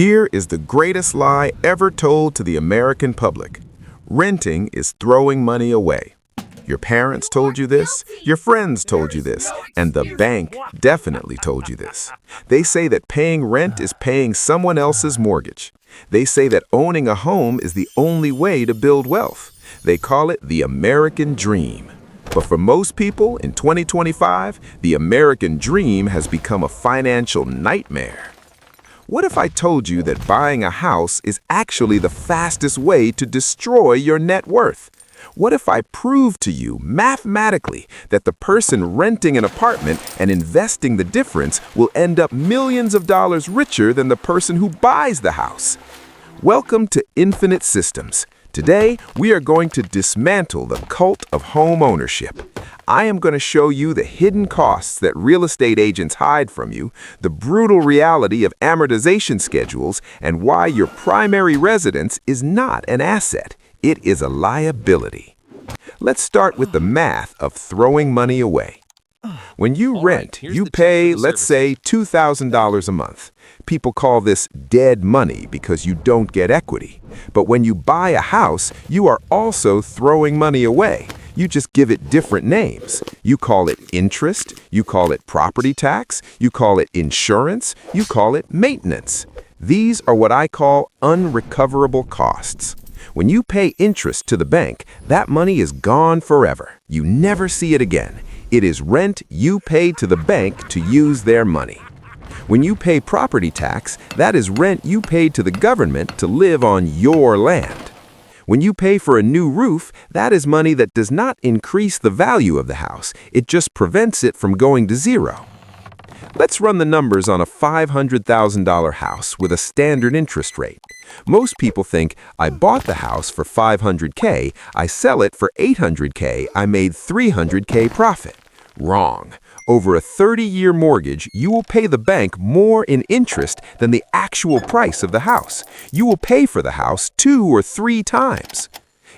Here is the greatest lie ever told to the American public. Renting is throwing money away. Your parents told you this, your friends told you this, and the bank definitely told you this. They say that paying rent is paying someone else's mortgage. They say that owning a home is the only way to build wealth. They call it the American dream. But for most people in 2025, the American dream has become a financial nightmare. What if I told you that buying a house is actually the fastest way to destroy your net worth? What if I proved to you mathematically that the person renting an apartment and investing the difference will end up millions of dollars richer than the person who buys the house? Welcome to Infinite Systems. Today, we are going to dismantle the cult of home ownership. I am going to show you the hidden costs that real estate agents hide from you, the brutal reality of amortization schedules, and why your primary residence is not an asset. It is a liability. Let's start with the math of throwing money away. When you rent, you pay, let's say, $2,000 a month. People call this dead money because you don't get equity. But when you buy a house, you are also throwing money away. You just give it different names. You call it interest, you call it property tax, you call it insurance, you call it maintenance. These are what I call unrecoverable costs. When you pay interest to the bank, that money is gone forever. You never see it again. It is rent you paid to the bank to use their money. When you pay property tax, that is rent you paid to the government to live on your land. When you pay for a new roof, that is money that does not increase the value of the house. It just prevents it from going to zero. Let's run the numbers on a $500,000 house with a standard interest rate. Most people think, I bought the house for $500K, I sell it for $800K, I made $300K profit. Wrong. Over a 30-year mortgage, you will pay the bank more in interest than the actual price of the house. You will pay for the house 2 or 3 times.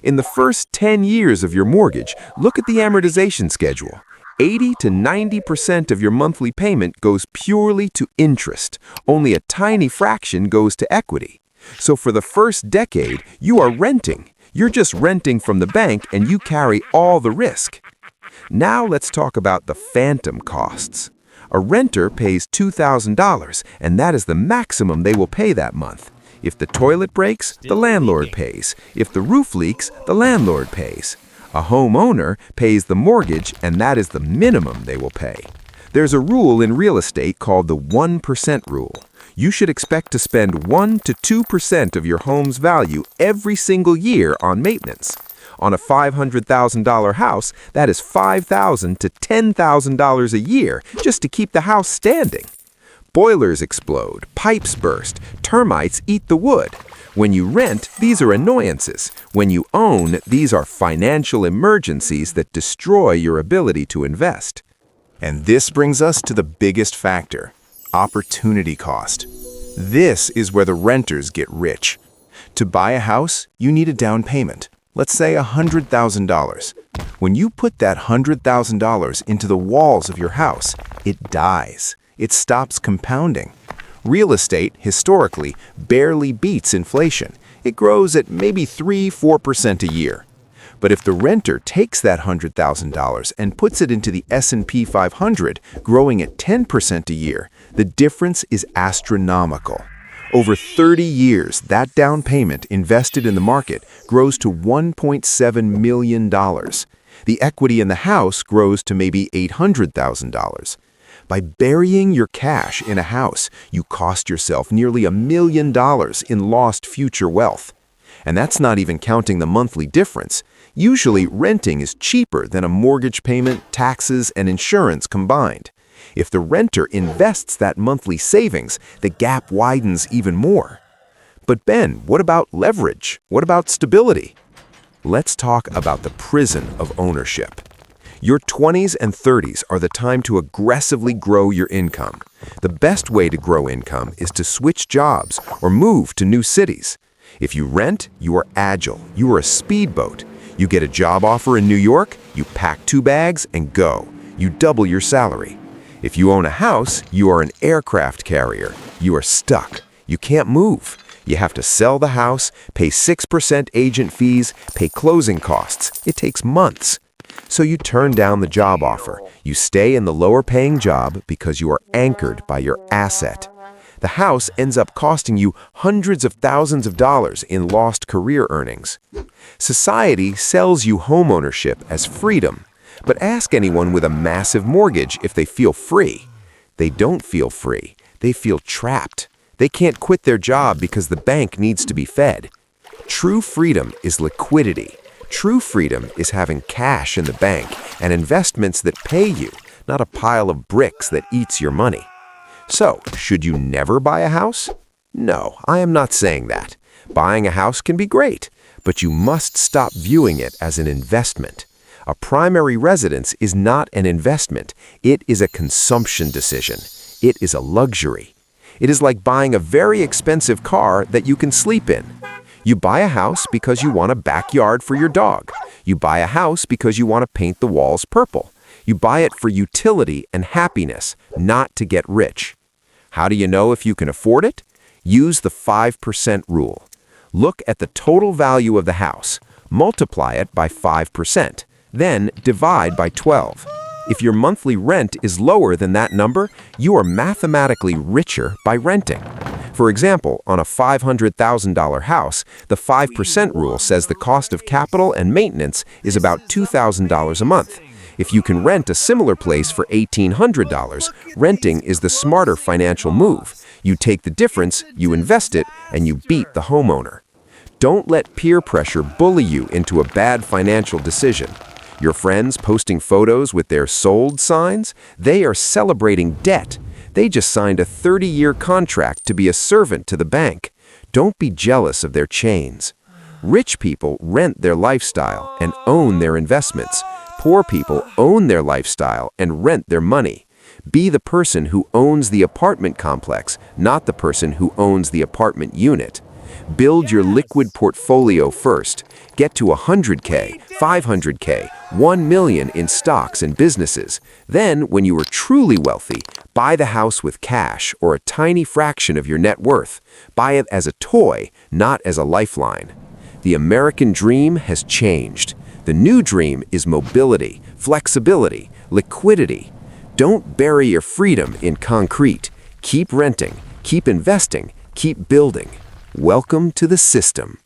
In the first 10 years of your mortgage, look at the amortization schedule. 80 to 90% of your monthly payment goes purely to interest. Only a tiny fraction goes to equity. So for the first decade, you are renting. You're just renting from the bank and you carry all the risk. Now let's talk about the phantom costs. A renter pays $2,000, and that is the maximum they will pay that month. If the toilet breaks, the landlord pays. If the roof leaks, the landlord pays. A homeowner pays the mortgage, and that is the minimum they will pay. There's a rule in real estate called the 1% rule. You should expect to spend 1 to 2% of your home's value every single year on maintenance. On a $500,000 house, that is $5,000 to $10,000 a year just to keep the house standing. Boilers explode, pipes burst, termites eat the wood. When you rent, these are annoyances. When you own, these are financial emergencies that destroy your ability to invest. And this brings us to the biggest factor, opportunity cost. This is where the renters get rich. To buy a house, you need a down payment. Let's say $100,000. When you put that $100,000 into the walls of your house, it dies. It stops compounding. Real estate, historically, barely beats inflation. It grows at maybe 3–4% a year. But if the renter takes that $100,000 and puts it into the S&P 500, growing at 10% a year, the difference is astronomical. Over 30 years, that down payment invested in the market grows to $1.7 million. The equity in the house grows to maybe $800,000. By burying your cash in a house, you cost yourself nearly $1 million in lost future wealth. And that's not even counting the monthly difference. Usually, renting is cheaper than a mortgage payment, taxes, and insurance combined. If the renter invests that monthly savings, the gap widens even more. But Ben, what about leverage? What about stability? Let's talk about the prison of ownership. Your 20s and 30s are the time to aggressively grow your income. The best way to grow income is to switch jobs or move to new cities. If you rent, you are agile. You are a speedboat. You get a job offer in New York, you pack 2 bags and go. You double your salary. If you own a house, you are an aircraft carrier. You are stuck. You can't move. You have to sell the house, pay 6% agent fees, pay closing costs. It takes months. So you turn down the job offer. You stay in the lower-paying job because you are anchored by your asset. The house ends up costing you hundreds of thousands of dollars in lost career earnings. Society sells you homeownership as freedom, but ask anyone with a massive mortgage if they feel free. They don't feel free. They feel trapped. They can't quit their job because the bank needs to be fed. True freedom is liquidity. True freedom is having cash in the bank and investments that pay you, not a pile of bricks that eats your money. So, should you never buy a house? No, I am not saying that. Buying a house can be great, but you must stop viewing it as an investment. A primary residence is not an investment. It is a consumption decision. It is a luxury. It is like buying a very expensive car that you can sleep in. You buy a house because you want a backyard for your dog. You buy a house because you want to paint the walls purple. You buy it for utility and happiness, not to get rich. How do you know if you can afford it? Use the 5% rule. Look at the total value of the house, multiply it by 5%, then divide by 12. If your monthly rent is lower than that number, you are mathematically richer by renting. For example, on a $500,000 house, the 5% rule says the cost of capital and maintenance is about $2,000 a month. If you can rent a similar place for $1,800, renting is the smarter financial move. You take the difference, you invest it, and you beat the homeowner. Don't let peer pressure bully you into a bad financial decision. Your friends posting photos with their sold signs? They are celebrating debt. They just signed a 30-year contract to be a servant to the bank. Don't be jealous of their chains. Rich people rent their lifestyle and own their investments. Poor people own their lifestyle and rent their money. Be the person who owns the apartment complex, not the person who owns the apartment unit. Build your liquid portfolio first. Get to 100K, 500K, 1 million in stocks and businesses. Then, when you are truly wealthy, buy the house with cash or a tiny fraction of your net worth. Buy it as a toy, not as a lifeline. The American dream has changed. The new dream is mobility, flexibility, liquidity. Don't bury your freedom in concrete. Keep renting, keep investing, keep building. Welcome to the system.